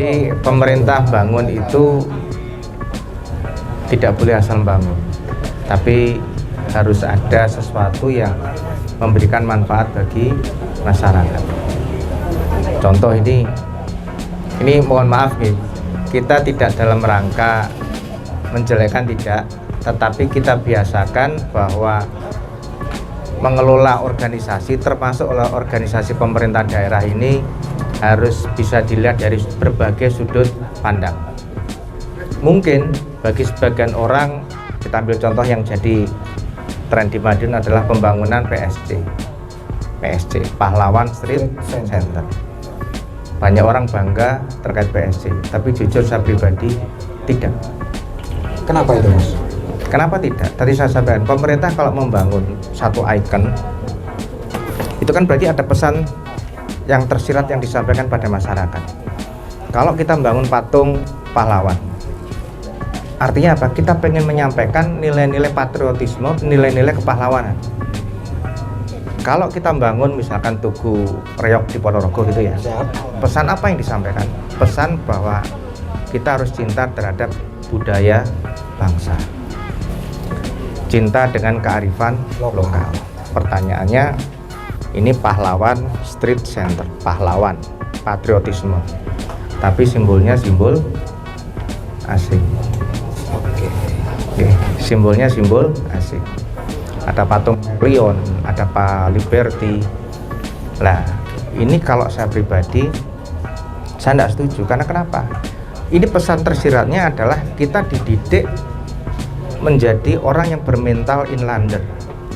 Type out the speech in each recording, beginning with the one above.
Jadi pemerintah bangun itu tidak boleh asal bangun, tapi harus ada sesuatu yang memberikan manfaat bagi masyarakat. Contoh ini mohon maaf nih, kita tidak dalam rangka menjelekkan, tidak, tetapi kita biasakan bahwa mengelola organisasi, termasuk oleh organisasi pemerintah daerah ini, harus bisa dilihat dari berbagai sudut pandang. Mungkin bagi sebagian orang, kita ambil contoh yang jadi tren di Madiun adalah pembangunan PSG, Pahlawan Street Center. Banyak orang bangga terkait PSG, tapi jujur saya pribadi tidak. Kenapa itu, Mas? Kenapa tidak? Tadi saya sampaikan, pemerintah kalau membangun satu ikon, itu kan berarti ada pesan yang tersirat yang disampaikan pada masyarakat. Kalau kita membangun patung pahlawan, artinya apa? Kita pengen menyampaikan nilai-nilai patriotisme, nilai-nilai kepahlawanan. Kalau kita membangun misalkan Tugu Reog di Ponorogo gitu ya, pesan apa yang disampaikan? Pesan bahwa kita harus cinta terhadap budaya bangsa, cinta dengan kearifan lokal. Pertanyaannya, ini Pahlawan Street Center, pahlawan, patriotisme, tapi simbolnya simbol asing. Oke, simbolnya simbol asing. Ada patung Leon, ada Pak Liberty. Nah, ini kalau saya pribadi, saya tidak setuju. Karena kenapa? Ini pesan tersiratnya adalah kita dididik menjadi orang yang bermental inlander,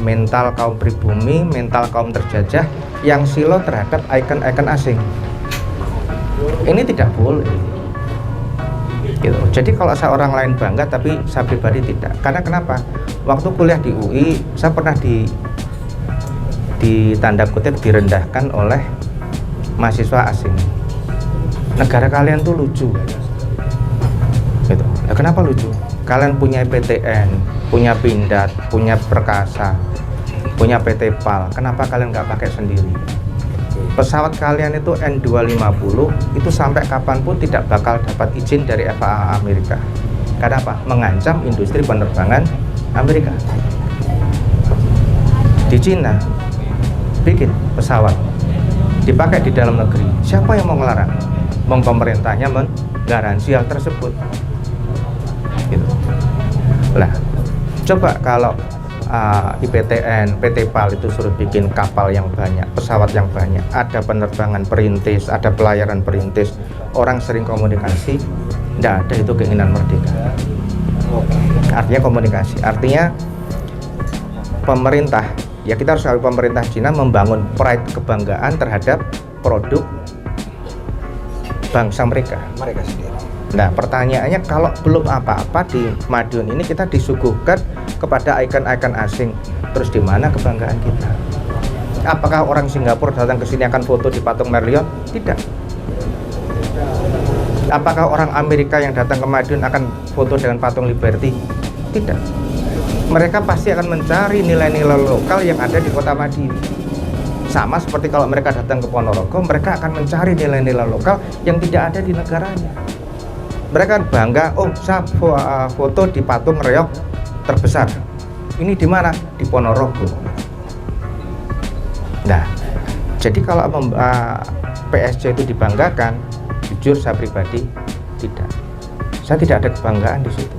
mental kaum pribumi, mental kaum terjajah yang silo terhadap ikon-ikon asing. Ini tidak boleh gitu. Jadi kalau saya orang lain bangga, tapi saya pribadi tidak. Karena kenapa? Waktu kuliah di UI, saya pernah di tanda kutip direndahkan oleh mahasiswa asing. Negara kalian tuh lucu gitu. Nah, kenapa lucu? Kalian punya PTN, punya Pindad, punya Perkasa, punya PT PAL. Kenapa kalian nggak pakai sendiri? Pesawat kalian itu N250 itu sampai kapanpun tidak bakal dapat izin dari FAA Amerika. Karena apa? Mengancam industri penerbangan Amerika. Di Cina bikin pesawat dipakai di dalam negeri. Siapa yang mau ngelarang? Pemerintahnya menggaransi hal tersebut. Gitu. Lah, coba kalau IPTN, PT PAL itu suruh bikin kapal yang banyak, pesawat yang banyak, ada penerbangan perintis, ada pelayaran perintis, orang sering komunikasi, tidak ada itu keinginan merdeka. Artinya komunikasi, artinya pemerintah, ya kita harus tahu pemerintah Cina membangun pride, kebanggaan terhadap produk bangsa mereka sendiri. Nah, pertanyaannya, kalau belum apa-apa di Madiun ini kita disuguhkan kepada ikon-ikon asing, terus di mana kebanggaan kita? Apakah orang Singapura datang ke sini akan foto di patung Merlion? Tidak. Apakah orang Amerika yang datang ke Madiun akan foto dengan patung Liberty? Tidak. Mereka pasti akan mencari nilai-nilai lokal yang ada di kota Madiun. Sama seperti kalau mereka datang ke Ponorogo, mereka akan mencari nilai-nilai lokal yang tidak ada di negaranya. Mereka bangga, oh saya foto di patung Reog terbesar. Ini di mana? Di Ponorogo. Nah, jadi kalau PSG itu dibanggakan, jujur saya pribadi tidak. Saya tidak ada kebanggaan di situ.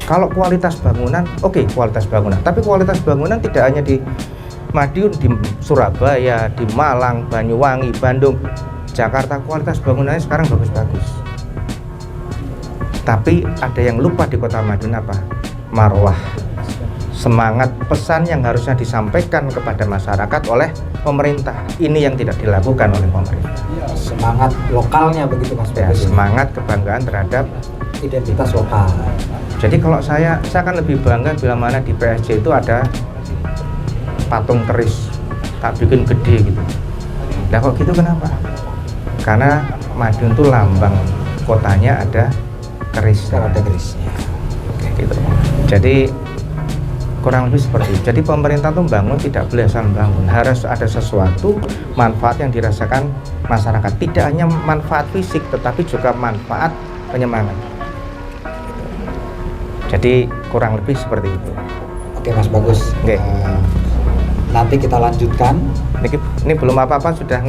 Kalau kualitas bangunan, oke, kualitas bangunan. Tapi kualitas bangunan tidak hanya di Madiun, di Surabaya, di Malang, Banyuwangi, Bandung, Jakarta, kualitas bangunannya sekarang bagus-bagus. Tapi ada yang lupa di kota Madiun apa? Marwah, semangat, pesan yang harusnya disampaikan kepada masyarakat oleh pemerintah. Ini yang tidak dilakukan oleh pemerintah. Semangat lokalnya begitu, Mas. Ya, semangat kebanggaan terhadap identitas lokal. Jadi kalau saya akan lebih bangga bila mana di PSG itu ada patung keris, tak bikin gede gitu. Nah kok gitu kenapa? Karena Madiun itu lambang kotanya ada keris. Ada kerisnya. Gitu. Jadi kurang lebih seperti itu. Jadi pemerintah tuh bangun tidak boleh asal bangun, harus ada sesuatu manfaat yang dirasakan masyarakat, tidak hanya manfaat fisik tetapi juga manfaat penyemangat. Jadi kurang lebih seperti itu. Oke Mas, bagus. Oke. Nanti kita lanjutkan. Ini belum apa-apa sudah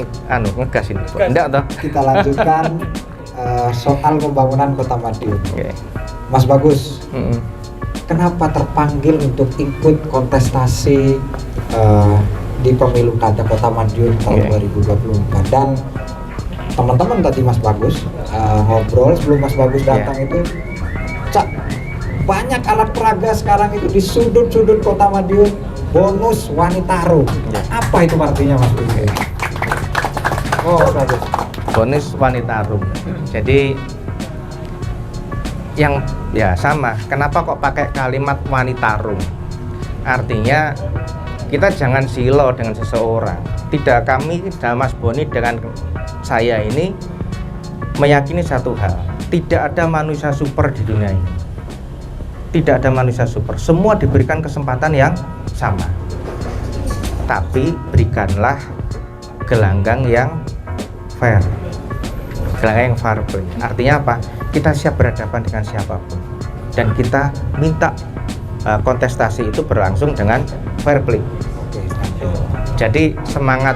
ngegas ini. Enggak toh? Kita lanjutkan soal pembangunan Kota Madiun. Oke. Mas Bagus, Mm-mm. kenapa terpanggil untuk ikut kontestasi di pemilu kada Kota Madiun tahun 2024? Dan teman-teman tadi Mas Bagus ngobrol sebelum Mas Bagus datang itu, Cak, banyak alat peraga sekarang itu di sudut-sudut Kota Madiun, bonus wanita rum. Apa itu artinya Mas Bagus? Oh, Mas Bagus. Bonus wanita rum. Jadi yang ya sama, kenapa kok pakai kalimat wanita rum? Artinya kita jangan silo dengan seseorang. Tidak, kami dan Mas Boni dengan saya ini meyakini satu hal, tidak ada manusia super di dunia ini. Tidak ada manusia super, semua diberikan kesempatan yang sama. Tapi berikanlah gelanggang yang fair, gelanggang yang fair play. Artinya apa? Kita siap berhadapan dengan siapapun dan kita minta kontestasi itu berlangsung dengan fair play. Jadi semangat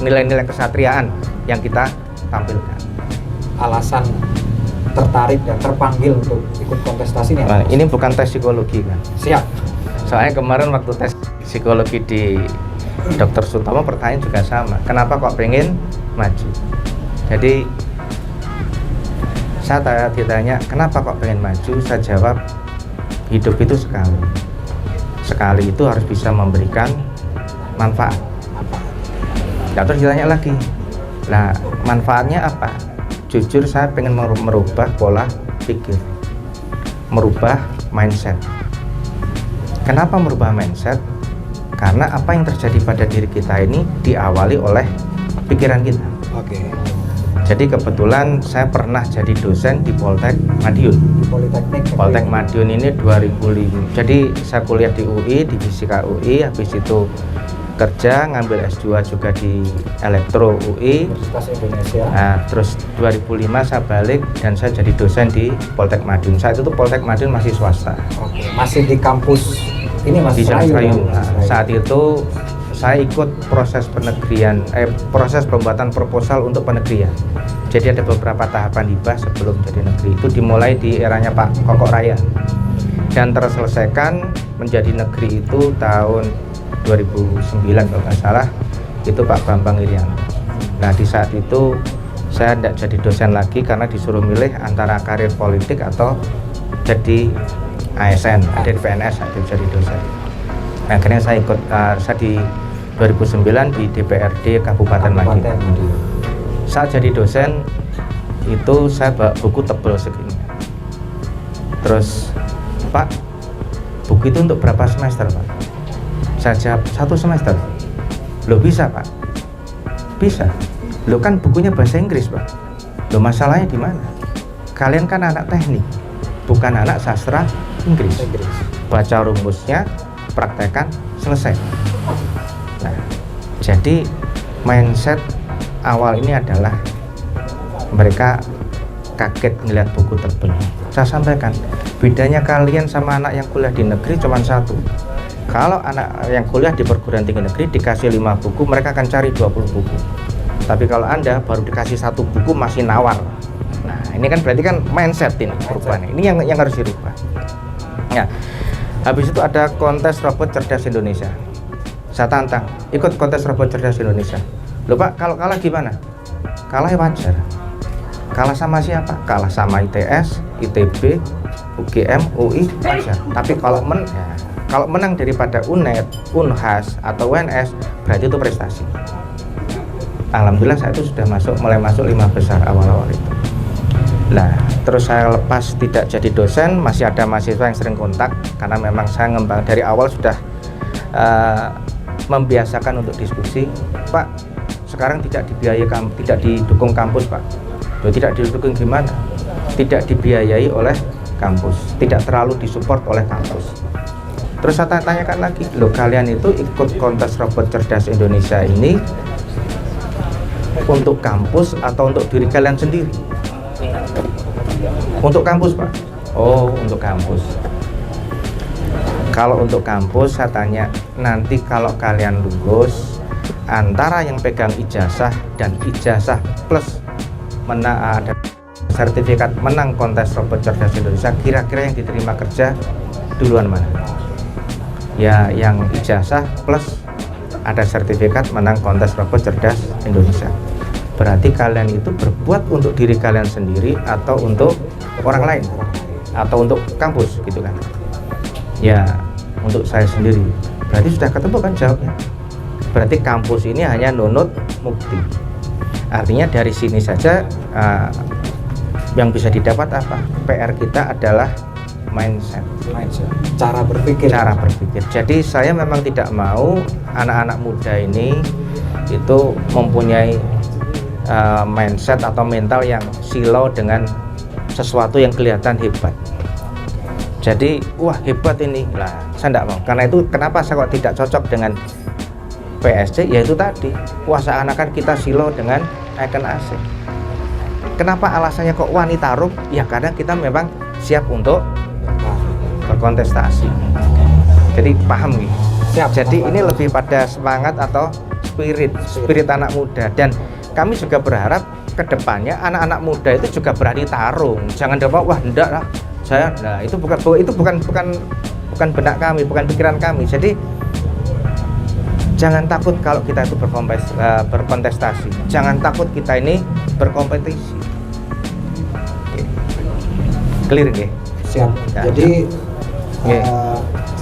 nilai-nilai kesatriaan yang kita tampilkan. Alasan tertarik dan terpanggil untuk ikut kontestasi ini? Nah, ini bukan tes psikologi kan? Siap. Soalnya kemarin waktu tes psikologi di Dr. Sutomo pertanyaan juga sama. Kenapa kok pengen maju? Jadi saya ditanya kenapa kok pengen maju, saya jawab hidup itu sekali. Sekali itu harus bisa memberikan manfaat. Nah, terus ditanya lagi, nah manfaatnya apa? Jujur saya pengen merubah pola pikir, merubah mindset. Kenapa merubah mindset? Karena apa yang terjadi pada diri kita ini diawali oleh pikiran kita. Oke. Jadi kebetulan saya pernah jadi dosen di Poltek Madiun. Poltek Madiun ini 2005. Jadi saya kuliah di UI, di Fisika UI, habis itu kerja ngambil S2 juga di Elektro UI Universitas Indonesia. Nah, terus 2005 saya balik dan saya jadi dosen di Poltek Madiun. Saat itu Poltek Madiun masih swasta. Oke, masih di kampus ini Mas Di Jalan Serayu. Serayu. Nah, saat itu saya ikut proses penegrian, proses pembuatan proposal untuk penegrian. Jadi ada beberapa tahapan hibah sebelum jadi negeri. Itu dimulai di eranya Pak Kokok Raya dan terselesaikan menjadi negeri itu tahun 2009 kalau nggak salah, itu Pak Bambang Irianto. Nah di saat itu saya tidak jadi dosen lagi karena disuruh milih antara karir politik atau jadi ASN, ada di PNS, ada jadi dosen. Nah, akhirnya saya ikut, saya di 2009 di DPRD Kabupaten Madiun. Saat jadi dosen itu saya bawa buku tebal segini. Terus, Pak, buku itu untuk berapa semester, Pak? Saya jawab 1 semester. Loh bisa, Pak? Bisa. Loh kan bukunya bahasa Inggris, Pak. Loh masalahnya di mana? Kalian kan anak teknik, bukan anak sastra Inggris. Baca rumusnya, praktekkan, selesai. Nah, jadi mindset awal ini adalah mereka kaget ngeliat buku tebal. Saya sampaikan, bedanya kalian sama anak yang kuliah di negeri cuma satu. Kalau anak yang kuliah di perguruan tinggi negeri dikasih 5 buku, mereka akan cari 20 buku. Tapi kalau Anda baru dikasih 1 buku masih nawar. Nah, ini kan berarti kan mindset ini perubahan. Ini yang harus dirubah. Ya. Habis itu ada kontes robot cerdas Indonesia. Saya tantang, ikut kontes robot cerdas Indonesia. Loh Pak, kalau kalah gimana? Kalah ya wajar. Kalah sama siapa? Kalah sama ITS, ITB, UGM, UI, wajar. Tapi kalau menang daripada UNED, UNHAS, atau UNS, berarti itu prestasi. Alhamdulillah saya itu sudah mulai masuk 5 besar awal-awal itu. Nah, terus saya lepas tidak jadi dosen, masih ada mahasiswa yang sering kontak karena memang saya ngembang dari awal sudah membiasakan untuk diskusi. Pak, sekarang tidak dibiayai, tidak didukung kampus, Pak. Loh, tidak didukung gimana? Tidak dibiayai oleh kampus, tidak terlalu disupport oleh kampus. Terus saya tanyakan lagi, loh kalian itu ikut kontes robot cerdas Indonesia ini untuk kampus atau untuk diri kalian sendiri? Untuk kampus, Pak. Oh, untuk kampus. Kalau untuk kampus, saya tanya, nanti kalau kalian lulus, antara yang pegang ijazah dan ijazah plus ada sertifikat menang kontes robot cerdas Indonesia, kira-kira yang diterima kerja duluan mana? Ya, yang ijazah plus ada sertifikat menang kontes robot cerdas Indonesia. Berarti kalian itu berbuat untuk diri kalian sendiri atau untuk orang lain atau untuk kampus gitu kan? Ya, untuk saya sendiri. Berarti sudah ketemu kan jawabnya. Berarti kampus ini hanya nunut mukti. Artinya dari sini saja yang bisa didapat apa? PR kita adalah mindset, cara berpikir. Jadi saya memang tidak mau anak-anak muda ini itu mempunyai mindset atau mental yang silau dengan sesuatu yang kelihatan hebat. Jadi wah hebat ini lah, saya tidak mau. Karena itu kenapa saya kok tidak cocok dengan PSG, yaitu tadi wah seakan-akan kita silau dengan icon AC. Kenapa alasannya kok wanita taruh? Ya karena kita memang siap untuk berkontestasi. Jadi paham nih. Jadi ini lebih pada semangat atau spirit anak muda, dan kami juga berharap kedepannya anak-anak muda itu juga berani tarung. Jangan dapat wah enggak lah saya. Nah itu bukan benak kami, bukan pikiran kami. Jadi jangan takut kalau kita itu berkontestasi. Jangan takut kita ini berkompetisi. Clear nggih? Siap. Ya, jadi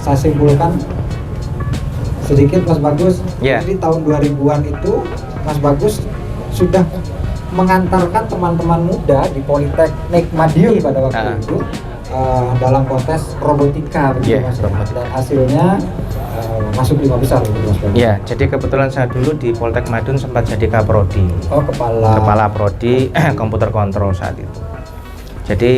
saya simpulkan sedikit Mas Bagus. Jadi tahun 2000-an itu Mas Bagus sudah mengantarkan teman-teman muda di Politeknik Madiun pada waktu itu dalam kontes robotika begitu Mas. Dan hasilnya masuk 5 besar gitu Mas Bagus. Ya, jadi kebetulan saya dulu di Poltek Madiun sempat jadi kaprodi. Oh, kepala prodi komputer kontrol saat itu. Jadi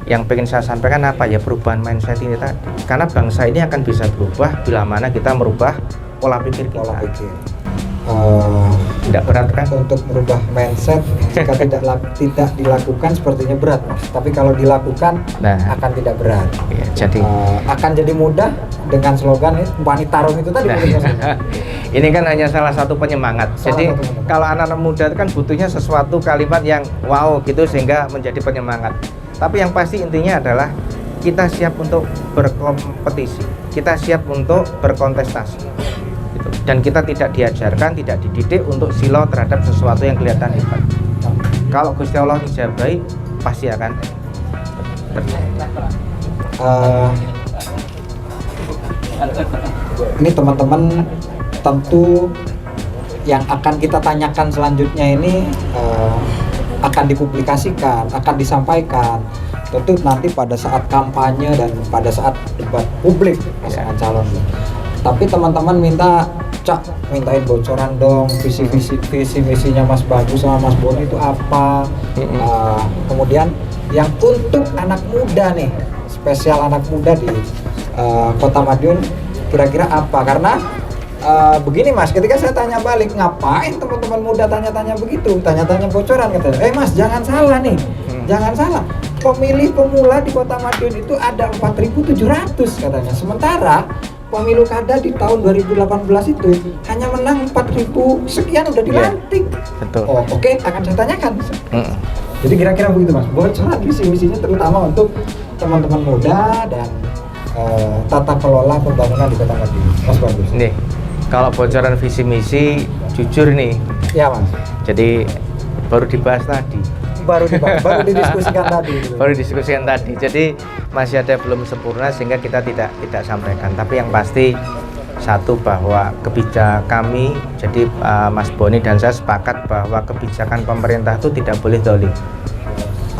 yang pengen saya sampaikan apa ya, perubahan mindset ini tadi. Karena bangsa ini akan bisa berubah bila mana kita merubah pola pikir kita. Tidak berat kan? Untuk merubah mindset jika tidak dilakukan sepertinya berat Mas. Tapi kalau dilakukan akan tidak berat. Ya, jadi akan jadi mudah dengan slogan wanita tarung itu tadi. Ini kan hanya salah satu penyemangat. Jadi kalau anak-anak muda kan butuhnya sesuatu kalimat yang wow gitu sehingga menjadi penyemangat. Tapi yang pasti intinya adalah kita siap untuk berkompetisi, kita siap untuk berkontestasi gitu. Dan kita tidak diajarkan, tidak dididik untuk silau terhadap sesuatu yang kelihatan hebat. Kalau Gusti Allah ijabahi pasti akan ini teman-teman tentu yang akan kita tanyakan selanjutnya ini akan dipublikasikan, akan disampaikan tentu nanti pada saat kampanye dan pada saat debat publik pasangan calon. Tapi teman-teman mintain bocoran dong visi misinya Mas Bagus sama Mas Boni itu apa. Kemudian yang untuk anak muda nih, spesial anak muda di Kota Madiun kira-kira apa? Karena begini Mas, ketika saya tanya balik, ngapain teman-teman muda tanya-tanya begitu, tanya-tanya bocoran, katanya, Mas jangan salah nih, jangan salah, pemilih pemula di Kota Madiun itu ada 4.700 katanya, sementara pemilu kada di tahun 2018 itu hanya menang 4.000 sekian udah dilantik. Betul. Oh, oke, akan saya tanyakan. Jadi kira-kira begitu Mas, bocoran visi-misinya terutama untuk teman-teman muda dan tata kelola pembangunan di Kota Madiun. Mas Bagus. Nih, kalau bocoran visi misi jujur nih. Ya Mas. Jadi baru dibahas tadi. Baru didiskusikan tadi. Baru diskusikan tadi. Jadi masih ada belum sempurna sehingga kita tidak sampaikan. Tapi yang pasti satu bahwa kebijakan kami, jadi Mas Boni dan saya sepakat bahwa kebijakan pemerintah itu tidak boleh dolim.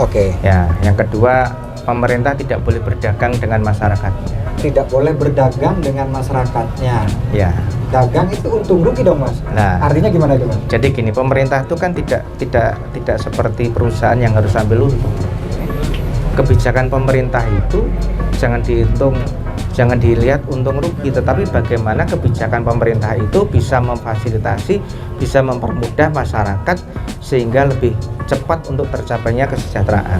Oke. Ya, yang kedua pemerintah tidak boleh berdagang dengan masyarakatnya. Tidak boleh berdagang dengan masyarakatnya. Ya. Dagang itu untung rugi dong Mas. Nah, artinya gimana itu Mas? Jadi gini, pemerintah itu kan tidak seperti perusahaan yang harus ambil untung. Kebijakan pemerintah itu jangan dihitung Jangan dilihat untung rugi, tetapi bagaimana kebijakan pemerintah itu bisa memfasilitasi, bisa mempermudah masyarakat sehingga lebih cepat untuk tercapainya kesejahteraan.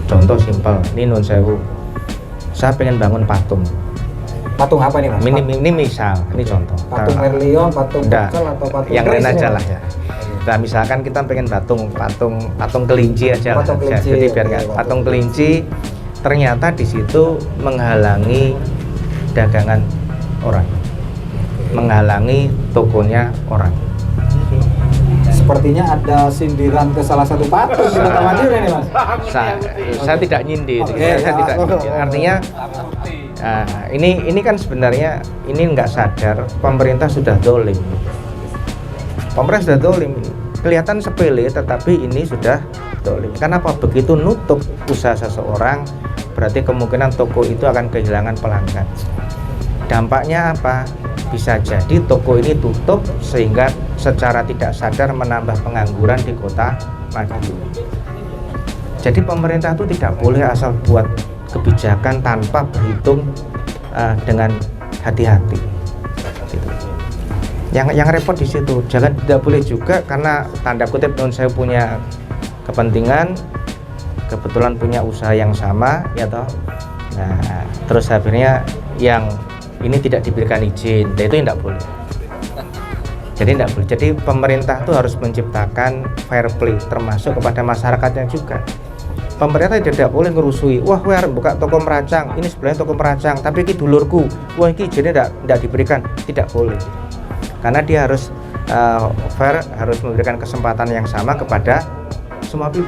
Contoh simpel, ini nun sewu, saya pengen bangun patung. Patung apa nih Mas? Ini misal, ini contoh. Patung Merlion, patung Enggak, Bucel atau patung yang lain Chris aja ini, lah Mas? ya. Nah, misalkan kita pengen patung kelinci aja lah. Patung kelinci, Jadi biar oke, nggak patung patung kelinci ternyata di situ menghalangi dagangan orang, menghalangi tokonya orang. Sepertinya ada sindiran ke salah satu patung di Kota Madiun ini Mas. Saya tidak nyindir, Oke, saya ya. tidak nyindir. Artinya ini kan sebenarnya ini nggak sadar pemerintah sudah dolim. Pemerintah sudah dolim, kelihatan sepele tetapi ini sudah dolim. Kenapa? Begitu nutup usaha seseorang, berarti kemungkinan toko itu akan kehilangan pelanggan. Dampaknya apa? Bisa jadi toko ini tutup sehingga secara tidak sadar menambah pengangguran di Kota Madiun. Jadi pemerintah itu tidak boleh asal buat kebijakan tanpa berhitung dengan hati-hati. Gitu. Yang repot di situ. Jangan, tidak boleh juga karena tanda kutip saya punya kepentingan, kebetulan punya usaha yang sama, ya toh. Nah, terus akhirnya yang ini tidak diberikan izin, itu tidak boleh. Jadi tidak boleh. Jadi pemerintah itu harus menciptakan fair play, termasuk kepada masyarakatnya juga. Pemerintah tidak boleh ngerusui. Wah, gue harus buka toko meracang. Ini sebenarnya toko meracang, tapi ini dulurku. Wah, ini izinnya tidak diberikan. Tidak boleh. Karena dia harus fair, harus memberikan kesempatan yang sama kepada semua pihak.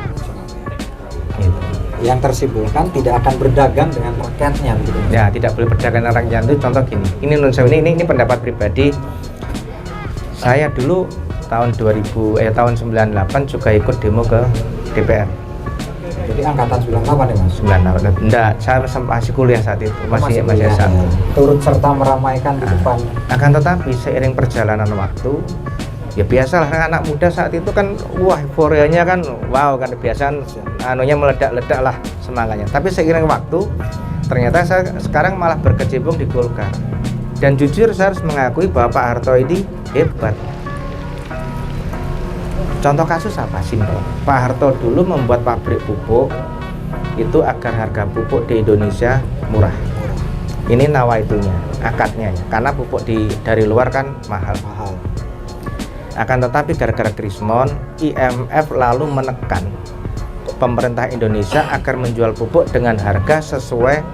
Gitu. Yang tersimpulkan tidak akan berdagang dengan rakyatnya gitu. Ya, tidak boleh berdagang dengan rakyat. Itu contoh gini. Ini pendapat pribadi. Saya dulu tahun 98 juga ikut demo ke DPR. Jadi angkatan 98 ya Mas? 98. Enggak, saya masih kuliah saat itu, masih kuliah, S1. ya. Turut serta meramaikan di depan. Akan tetapi seiring perjalanan waktu, ya biasalah anak muda saat itu kan, wah euforianya kan, wow kan kebiasaan, anunya meledak-ledak lah semangatnya. Tapi seiring waktu, ternyata saya sekarang malah berkecimpung di Golkar. Dan jujur saya harus mengakui bahwa Pak Harto ini hebat. Contoh kasus apa? Simpel. Pak Harto dulu membuat pabrik pupuk itu agar harga pupuk di Indonesia murah. Ini nawaitunya, akadnya ya. Karena pupuk dari luar kan mahal. Akan tetapi gara-gara Krismon, IMF lalu menekan pemerintah Indonesia agar menjual pupuk dengan harga sesuai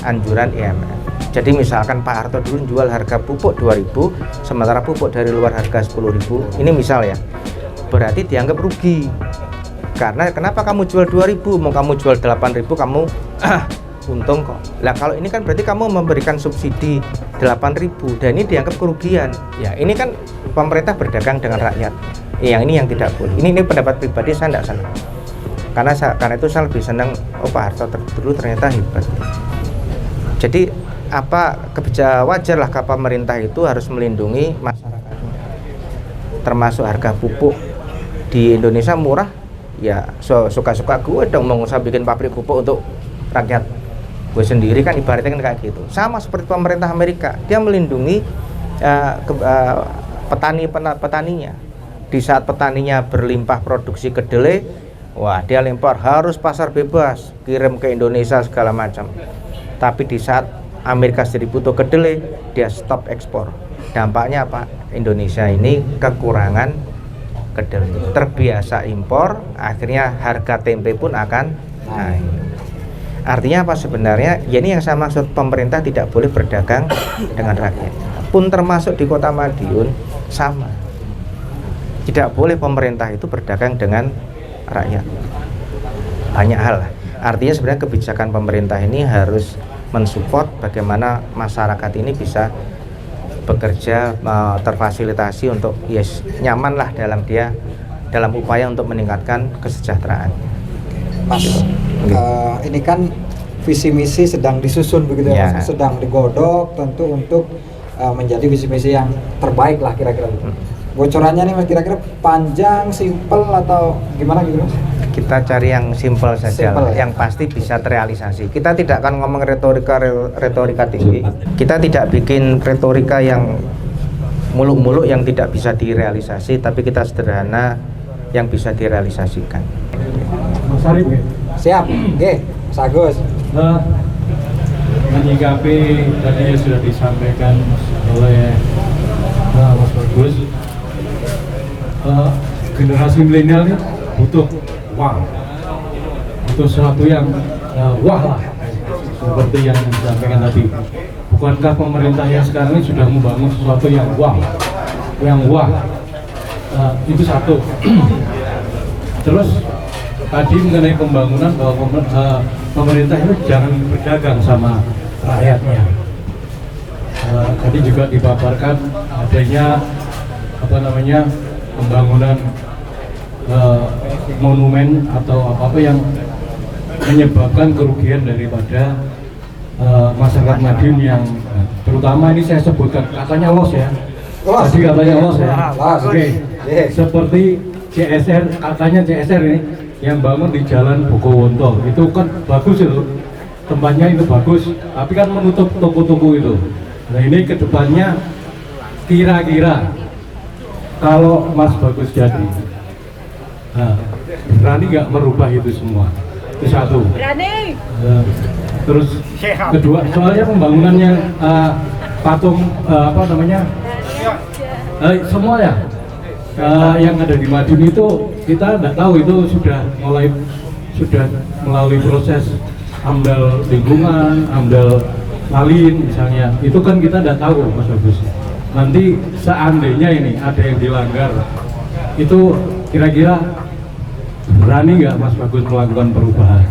anjuran IMF. Jadi misalkan Pak Harto dulu jual harga pupuk 2.000, sementara pupuk dari luar harga 10.000. Ini misal ya. Berarti dianggap rugi. Karena kenapa kamu jual 2.000, mau kamu jual 8.000 kamu untung kok. Lah kalau ini kan berarti kamu memberikan subsidi 8.000 dan ini dianggap kerugian. Ya, ini kan pemerintah berdagang dengan rakyat. Yang ini yang tidak boleh. Ini pendapat pribadi, saya tidak senang. Karena itu saya lebih senang Pak Harto dulu ternyata hebat. Jadi wajarlah pemerintah itu harus melindungi masyarakatnya. Termasuk harga pupuk di Indonesia murah, ya suka-suka gue dong, mau usah bikin pabrik pupuk untuk rakyat gue sendiri kan, ibaratnya kan kayak gitu. Sama seperti pemerintah Amerika, dia melindungi petaninya. Di saat petaninya berlimpah produksi kedelai, wah dia lempar harus pasar bebas, kirim ke Indonesia segala macam. Tapi di saat Amerika sendiri butuh kedelai, dia stop ekspor. Dampaknya apa? Indonesia ini kekurangan kedelai, terbiasa impor, akhirnya harga tempe pun akan naik. Artinya apa sebenarnya? Ya ini yang saya maksud, pemerintah tidak boleh berdagang dengan rakyat. Pun termasuk di Kota Madiun sama. Tidak boleh pemerintah itu berdagang dengan rakyat. Banyak hal. Artinya sebenarnya kebijakan pemerintah ini harus mensupport bagaimana masyarakat ini bisa bekerja, terfasilitasi untuk nyaman lah dalam upaya untuk meningkatkan kesejahteraan. Mas, ini kan visi misi sedang disusun begitu ya, Mas, sedang digodok tentu untuk menjadi visi misi yang terbaik lah kira-kira. Bocorannya nih Mas, kira-kira panjang, simpel atau gimana gitu Mas? kita cari yang simpel saja, Simple, ya. yang pasti bisa terrealisasi. Kita tidak akan ngomong retorika tinggi. Kita tidak bikin retorika yang muluk-muluk yang tidak bisa direalisasi, tapi kita sederhana yang bisa direalisasikan. Mas Arif ya? Siap, oke, Mas Agus. Menyikapi tadi yang sudah disampaikan oleh Mas Bagus, generasi milenial ini butuh wah, butuh sesuatu yang wah lah, seperti yang disampaikan tadi. Bukankah pemerintah yang sekarang ini sudah membangun sesuatu yang wah, itu satu. Terus tadi mengenai pembangunan bahwa pemerintah itu jangan berdagang sama rakyatnya. Tadi juga dipaparkan adanya pembangunan monumen atau apa yang menyebabkan kerugian daripada masyarakat Madiun yang terutama ini saya sebutkan katanya los ya. Los. Tadi katanya los ya. Los. Oke. Seperti CSR, katanya CSR ini yang bangun di Jalan Bogowonto itu kan bagus itu, tempatnya itu bagus, tapi kan menutup toko-toko itu. Nah ini kedepannya kira-kira kalau Mas Bagus jadi, berani nggak merubah itu semua? Itu satu. Berani. Terus kedua, soalnya pembangunannya patung semua ya. Yang ada di Madiun itu kita tidak tahu itu sudah melalui proses AMDAL lingkungan, AMDAL Malin misalnya, itu kan kita tidak tahu Mas Bagus. Nanti seandainya ini ada yang dilanggar, itu kira-kira berani nggak Mas Bagus melakukan perubahan?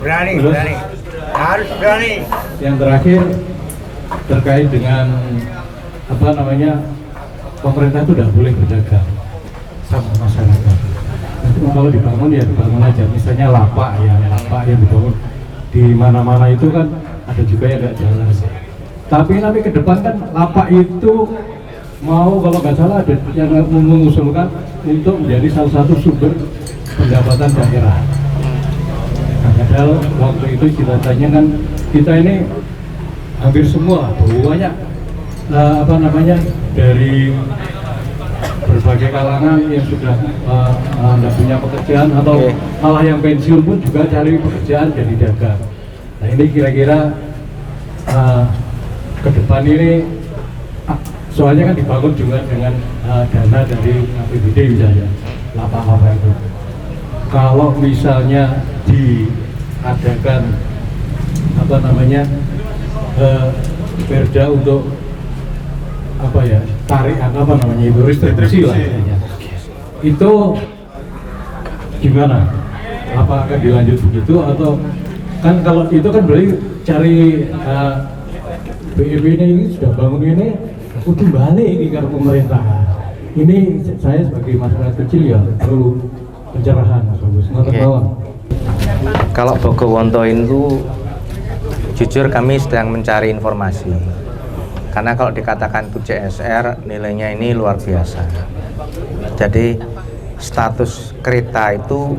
Berani. Terus, Harus berani. yang terakhir terkait dengan pemerintah itu tidak boleh berdagang sama masyarakat. Nanti kalau dibangun ya dibangun aja. Misalnya lapak yang dibangun di mana-mana itu kan ada juga yang nggak jelas. Tapi nanti ke depan kan lapak itu mau kalau nggak salah ada yang mengusulkan untuk menjadi salah satu sumber pendapatan daerah. Nah, padahal waktu itu ceritanya kan kita ini hampir semua banyak dari berbagai kalangan yang sudah tidak punya pekerjaan atau malah yang pensiun pun juga cari pekerjaan jadi dagang. Nah ini kira-kira ke depan ini soalnya kan dibangun juga dengan dana dari APBD misalnya lapak-lapak itu. Kalau misalnya diadakan perda untuk tarik itu restribusi lah itu gimana? Apa akan dilanjut begitu atau kan kalau itu kan berarti cari BEP ini sudah bangun ini udah balik ini ke pemerintah. Ini saya sebagai masyarakat kecil ya perlu pencerahan Mas Bagus. Kalau Bogowonto itu jujur kami sedang mencari informasi. Karena kalau dikatakan itu CSR nilainya ini luar biasa. Jadi status kereta itu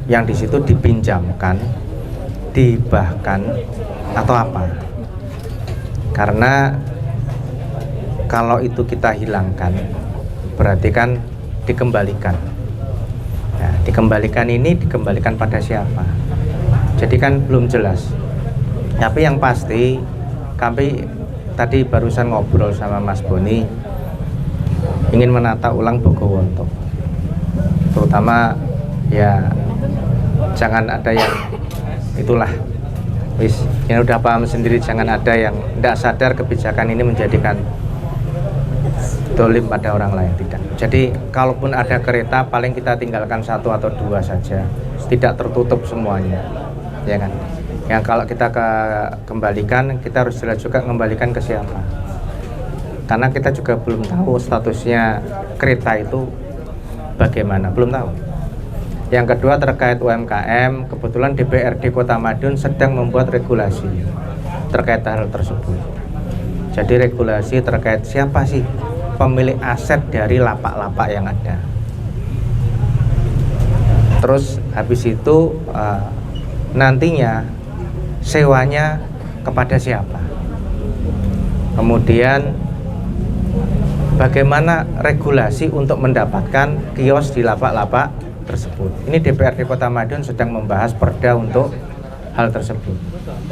yang di situ dipinjamkan, dihibahkan atau apa? Karena kalau itu kita hilangkan berarti kan dikembalikan. Nah, dikembalikan ini dikembalikan pada siapa? Jadi kan belum jelas. Tapi yang pasti kami tadi barusan ngobrol sama Mas Boni ingin menata ulang Bogowonto, terutama ya jangan ada yang itulah yang udah paham sendiri, jangan ada yang tidak sadar kebijakan ini menjadikan dolim pada orang lain, tidak. Jadi kalaupun ada kereta paling kita tinggalkan satu atau dua saja, tidak tertutup semuanya, ya kan. Yang kalau kita kembalikan, kita harus jelas juga kembalikan ke siapa. Karena kita juga belum tahu statusnya kereta itu bagaimana, belum tahu. Yang kedua terkait UMKM, kebetulan DPRD Kota Madiun sedang membuat regulasi terkait hal tersebut. Jadi regulasi terkait siapa sih pemilik aset dari lapak-lapak yang ada. Terus habis itu nantinya sewanya kepada siapa? Kemudian bagaimana regulasi untuk mendapatkan kios di lapak-lapak tersebut. Ini DPRD Kota Madiun sedang membahas perda untuk hal tersebut.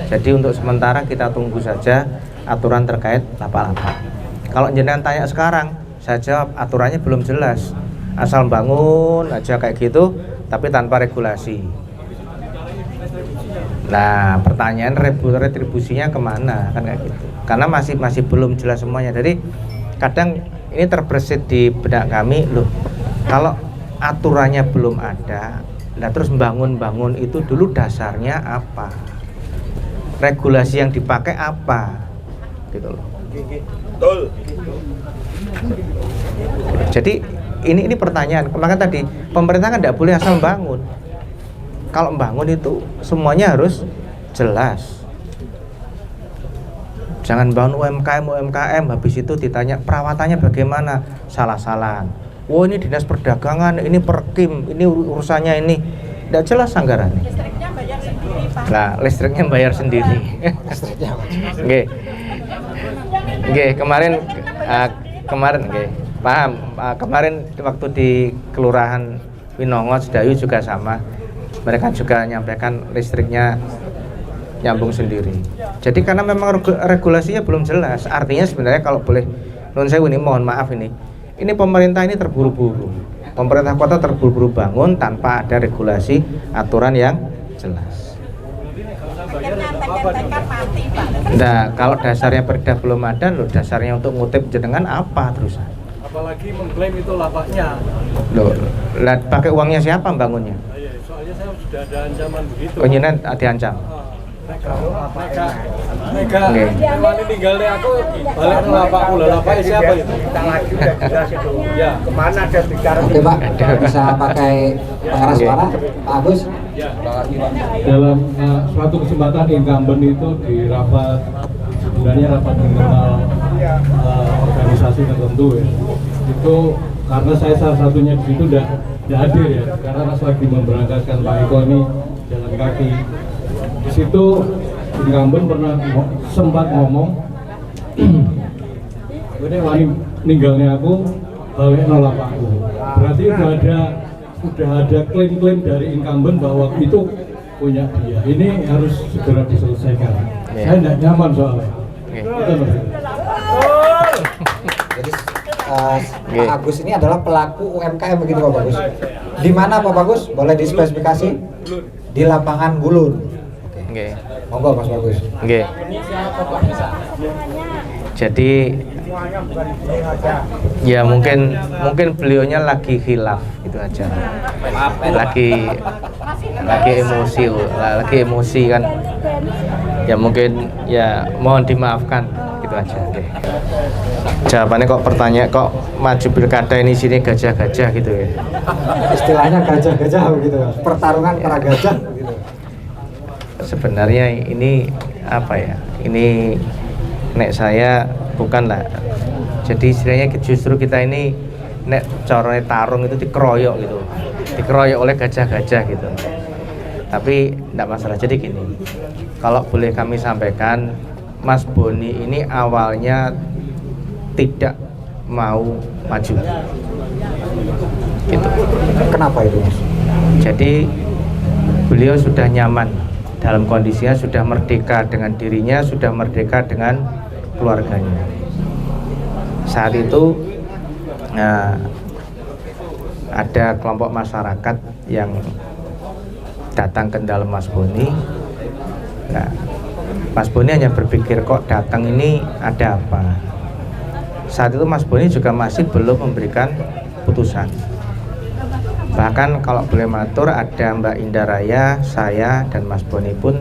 Jadi untuk sementara kita tunggu saja aturan terkait lapak-lapak. Kalau jenengan tanya sekarang, saya jawab aturannya belum jelas. Asal bangun aja kayak gitu, tapi tanpa regulasi. Nah, pertanyaan retribusinya kemana kan kayak gitu? Karena masih belum jelas semuanya. Jadi kadang ini terbersit di benak kami, loh, kalau aturannya belum ada, nah terus bangun itu dulu dasarnya apa? Regulasi yang dipakai apa? Gitu loh. Jadi ini pertanyaan. Maka tadi pemerintah kan tidak boleh asal bangun. Kalau bangun itu semuanya harus jelas. Jangan bangun UMKM, habis itu ditanya perawatannya bagaimana, salah-salahan. Oh ini dinas perdagangan, ini perkim, ini urusannya ini, tidak jelas anggarannya. Listriknya bayar sendiri, Pak. Nah, listriknya bayar sendiri. Oke, oke, kemarin, oke, paham. Kemarin waktu di Kelurahan Winongo, Sedayu juga sama. Mereka juga nyampaikan listriknya nyambung sendiri. Jadi karena memang regulasinya belum jelas. Artinya sebenarnya kalau boleh, non saya ini mohon maaf ini pemerintah ini terburu-buru. Pemerintah kota terburu-buru bangun tanpa ada regulasi aturan yang jelas. Nah, kalau dasarnya perda belum ada, loh dasarnya untuk ngutip jenengan apa terusan? Apalagi mengklaim itu lapaknya. Loh, lah pakai uangnya siapa bangunnya? Soalnya saya sudah ada ancaman begitu. Oh, nyenan diancam. Mega, wali tinggalnya aku balik ke lapakku, lapaknya siapa itu? Kita lagi udah jelas itu. Ya. Kemana ada bicara? Oke Pak, bisa pakai pengeras suara Pak Agus. Ya. Dalam suatu kesempatan incumbent itu di rapat, sebenarnya rapat internal organisasi tertentu ya. Itu karena saya salah satunya di situ udah hadir ya, karena pas lagi memberangkatkan Pak Eko ini jalan kaki. Di situ incumbent pernah sempat ngomong, ini wani ninggalnya aku, balik nolak aku. Berarti udah ada klaim-klaim dari incumbent bahwa itu punya dia. Ini harus segera diselesaikan. Saya tidak nyaman soalnya. Jadi Pak Agus ini adalah pelaku UMKM begitu Pak Bagus. Di mana Pak Bagus? Boleh dispesifikasi? Di lapangan Gulun. Oke. Monggo Mas Bagus. Oke. Jadi ya mungkin beliaunya lagi khilaf gitu aja. Lagi emosi kan. Ya mungkin ya mohon dimaafkan gitu aja. Oke. Jawabannya kok maju pilkada ini sini gajah-gajah gitu ya. Istilahnya gajah-gajah begitu Mas. Pertarungan para gajah begitu. Sebenarnya ini apa ya? Ini nek saya bukanlah. Jadi istilahnya justru kita ini nek corone tarung itu dikeroyok gitu. Dikeroyok oleh gajah-gajah gitu. Tapi tidak masalah. Jadi gini. Kalau boleh kami sampaikan, Mas Boni ini awalnya tidak mau maju. Gitu. Kenapa itu Mas? Jadi beliau sudah nyaman dalam kondisinya, sudah merdeka dengan dirinya, sudah merdeka dengan keluarganya. Saat itu ada kelompok masyarakat yang datang ke dalam Mas Boni. Nah, Mas Boni hanya berpikir kok datang ini ada apa. Saat itu Mas Boni juga masih belum memberikan putusan. Bahkan kalau boleh matur, ada Mbak Indah Raya, saya dan Mas Boni pun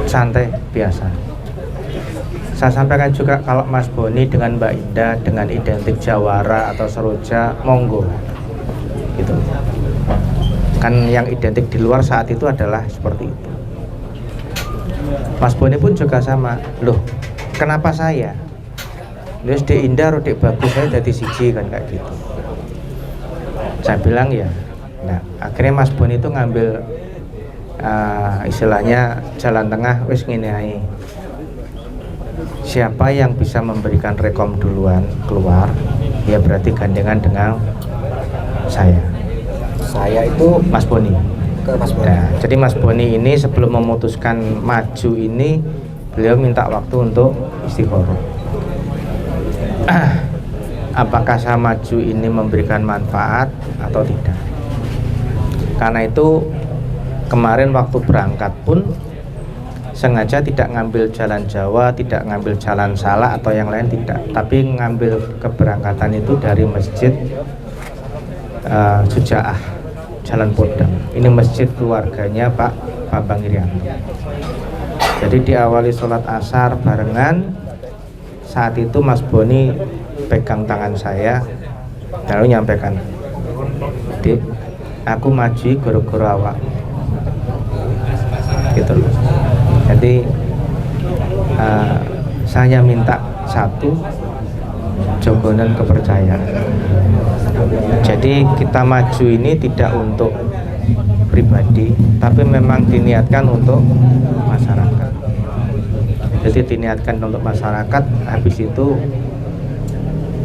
santai biasa. Saya sampaikan juga kalau Mas Boni dengan Mbak Indah dengan identik Jawara atau Seroja, monggo gitu. Kan yang identik di luar saat itu adalah seperti itu. Mas Boni pun juga sama. Loh, kenapa saya? Terus Dek Indah atau Dek Bagus saya jadi siji kan kayak gitu. Saya bilang ya Nah, akhirnya Mas Boni itu ngambil istilahnya jalan tengah, wis ngene ae. Siapa yang bisa memberikan rekom duluan keluar, ya berarti gandengan dengan saya. Saya itu Mas Boni. ke Mas Boni. Nah, jadi Mas Boni ini sebelum memutuskan maju ini, beliau minta waktu untuk istikharah. Apakah saya maju ini memberikan manfaat atau tidak? Karena itu kemarin waktu berangkat pun sengaja tidak ngambil jalan Jawa, tidak ngambil jalan Salak atau yang lain, tidak, tapi ngambil keberangkatan itu dari masjid Sujaah, Jalan Podang. Ini masjid keluarganya Pak Bambang Irianto. Jadi diawali sholat asar barengan. Saat itu Mas Boni pegang tangan saya lalu nyampaikan, "Dik, aku maju gara-gara awak." Gitu loh. Jadi saya minta satu, jogonan kepercayaan. Jadi kita maju ini tidak untuk pribadi, tapi memang diniatkan untuk masyarakat. Jadi diniatkan untuk masyarakat. Habis itu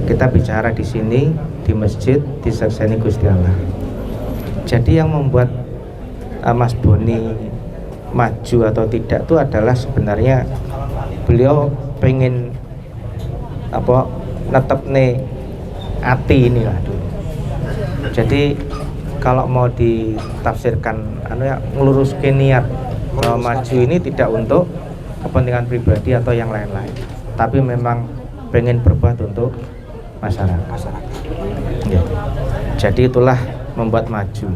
kita bicara di sini, di masjid, disakseni Gusti Allah. Jadi yang membuat Mas Boni maju atau tidak itu adalah sebenarnya beliau pengen netep nih ati inilah dulu. Jadi kalau mau ditafsirkan ngeluruskan niat bahwa maju ini tidak untuk kepentingan pribadi atau yang lain-lain, tapi memang pengen berbuat untuk masyarakat. Ya. Jadi itulah membuat maju.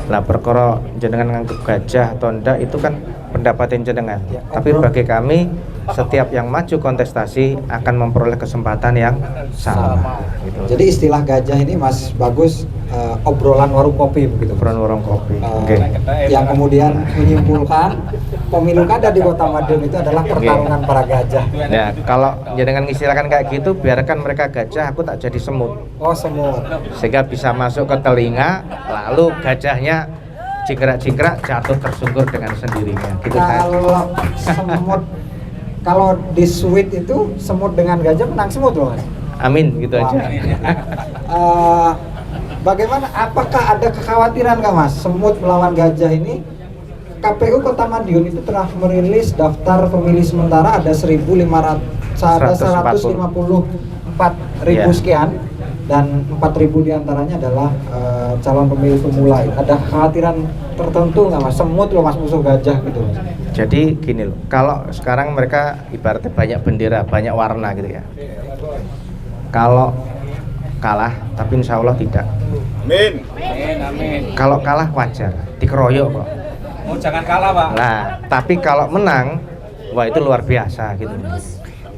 Lah perkara jenengan nganggep gajah atau ndak itu kan pendapat jenengan. Ya, tapi bagi kami setiap yang maju kontestasi akan memperoleh kesempatan yang sama. Gitu. Jadi istilah gajah ini Mas Bagus obrolan warung kopi begitu. Obrolan warung kopi. Okay. Yang kemudian menyimpulkan pemilu kada di Kota Madiun itu adalah pertarungan para gajah. Ya, kalau jenengan ngistilahkan kayak gitu, biarkan mereka gajah, aku tak jadi semut. Oh, semut. Sehingga bisa masuk ke telinga, lalu gajahnya cingkrak-cingkrak jatuh tersungkur dengan sendirinya. Gitu kan. Kalau semut, kalau di sweet itu semut dengan gajah menang semut loh. Amin, gitu aja. Bagaimana? Apakah ada kekhawatiran nggak Mas semut melawan gajah ini? KPU Kota Madiun itu telah merilis daftar pemilih sementara ada 154.000 sekian dan 4.000 diantaranya adalah calon pemilih pemula. Ada kekhawatiran tertentu nggak Mas? Semut loh Mas musuh gajah gitu. Jadi gini loh, kalau sekarang mereka ibaratnya banyak bendera, banyak warna gitu ya. Kalau kalah, tapi insya Allah tidak. Amin. Kalau kalah wajar, dikeroyok kok. Oh, jangan kalah, Pak. Nah, tapi kalau menang, wah itu luar biasa gitu.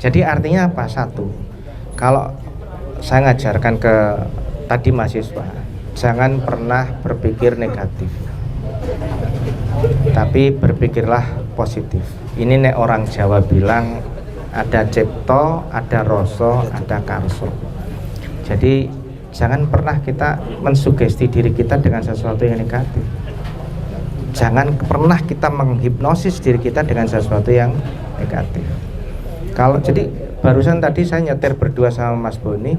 Jadi artinya apa? Satu, kalau saya ngajarkan ke tadi mahasiswa, jangan pernah berpikir negatif, tapi berpikirlah positif. Ini nek orang Jawa bilang ada cipto, ada rasa, ada karso. Jadi jangan pernah kita mensugesti diri kita dengan sesuatu yang negatif. Jangan pernah kita menghipnosis diri kita dengan sesuatu yang negatif. Kalau jadi barusan tadi saya nyetir berdua sama Mas Boni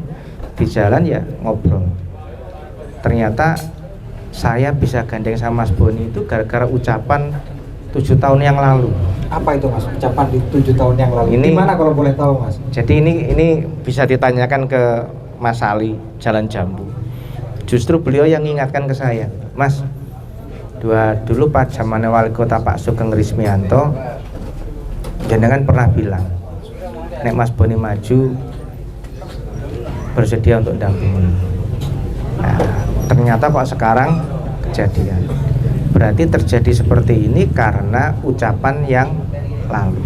di jalan ya ngobrol. Ternyata saya bisa gandeng sama Mas Boni itu gara-gara ucapan 7 tahun yang lalu. Apa itu Mas? Ucapan di 7 tahun yang lalu. Ini, gimana kalau boleh tahu Mas? Jadi ini bisa ditanyakan ke Mas Ali Jalan Jambu. Justru beliau yang mengingatkan ke saya, Mas, dulu Pak zamannya Wali Kota Pak Sugeng Rismianto, jenengan pernah bilang, nek Mas Boni maju bersedia untuk dampingi. Nah, ternyata kok sekarang kejadian. Berarti terjadi seperti ini karena ucapan yang lalu.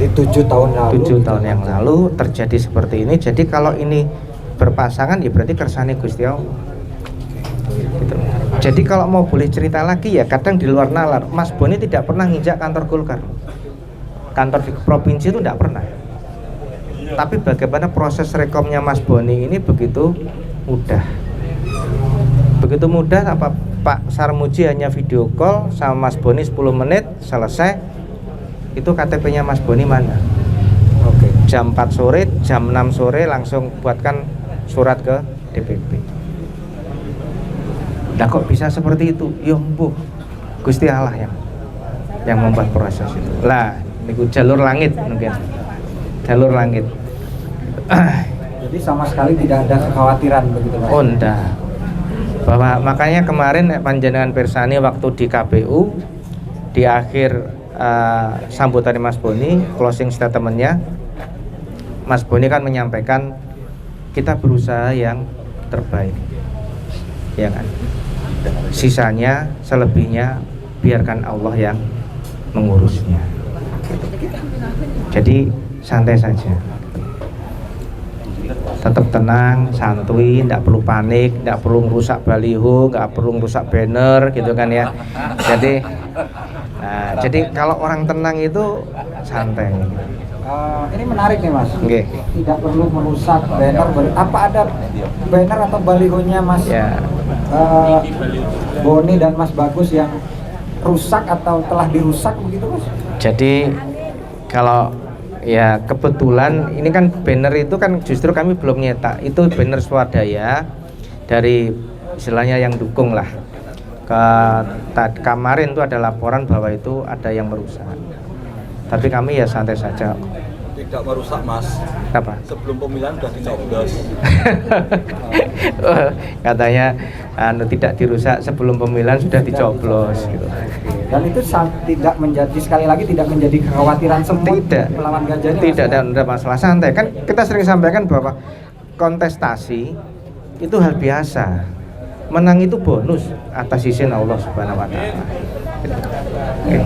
Di 7 tahun lalu. 7 tahun yang lalu terjadi seperti ini. Jadi kalau ini berpasangan ya berarti kersane Gusti Allah. Gitu. Jadi kalau mau boleh cerita lagi ya kadang di luar nalar, Mas Boni tidak pernah nginjak kantor Golkar. Kantor di provinsi itu tidak pernah. Tapi bagaimana proses rekomnya Mas Boni ini begitu mudah. begitu mudah. Apa Pak Sarmuji hanya video call sama Mas Boni 10 menit selesai. Itu KTP-nya Mas Boni mana? Oke. Jam 4 sore, jam 6 sore langsung buatkan surat ke DPP. Nah kok bisa seperti itu? Ya mbuh, Gusti Allah yang membuat proses itu. Lah, niku jalur langit mungkin. Jalur langit. Jadi sama sekali tidak ada kekhawatiran begitu Mas. Oh ndak. Bahwa makanya kemarin panjenengan pirsani waktu di KPU di akhir sambutan Mas Boni, closing statementnya Mas Boni kan menyampaikan kita berusaha yang terbaik, ya kan. Sisanya, selebihnya biarkan Allah yang mengurusnya. Jadi santai saja, tetap tenang, santuy, tidak perlu panik, tidak perlu merusak baliho, nggak perlu merusak banner, gitu kan ya. Jadi kalau orang tenang itu santai. Ini menarik nih Mas. Oke. Tidak perlu merusak banner. Apa ada banner atau balihonya Mas Ya. Boni dan Mas Bagus yang rusak atau telah dirusak begitu Mas? Jadi kalau ya kebetulan ini kan banner itu kan justru kami belum nyetak. Itu banner swadaya dari istilahnya yang dukung lah. Kemarin itu ada laporan bahwa itu ada yang merusak. Tapi kami ya santai saja. Tidak merusak Mas. Apa? Sebelum pemilihan sudah dicoblos. Katanya tidak dirusak sebelum pemilihan sudah dicoblos gitu. Dan itu tidak menjadi, sekali lagi tidak menjadi kekhawatiran semua melawan Ganjar ini. Tidak ada masalah, santai. Kan kita sering sampaikan bahwa kontestasi itu hal biasa. Menang itu bonus atas izin Allah Subhanahu wa taala. Oke.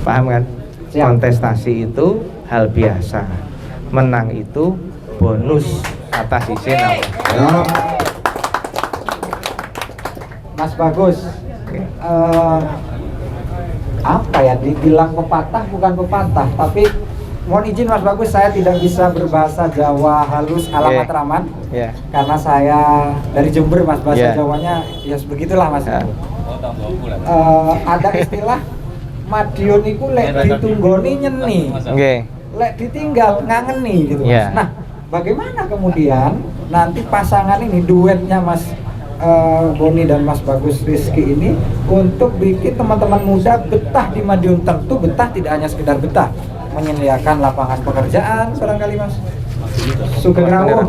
Paham kan? Siap. Kontestasi itu hal biasa. Menang itu bonus atas izin Allah. Mas Bagus, apa ya, dibilang pepatah bukan pepatah, tapi mohon izin Mas Bagus, saya tidak bisa berbahasa Jawa halus ala Yeah. Matraman, Ya. karena saya dari Jember Mas, bahasa Yeah. Jawanya ya begitulah Mas. Yeah. Ada istilah Madiun iku lek ditunggoni nyeni, Oke. lek ditinggal ngangeni gitu Mas. Yeah. Nah, bagaimana kemudian nanti pasangan ini, duetnya Mas Boni dan Mas Bagus Rizky ini untuk bikin teman-teman muda betah di Madiun, tentu betah tidak hanya sekedar betah, menyediakan lapangan pekerjaan barangkali Mas. Sugeng rawuh.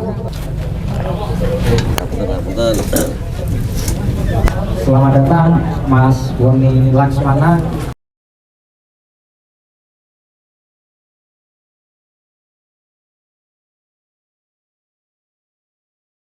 Selamat datang Mas Boni Laksmana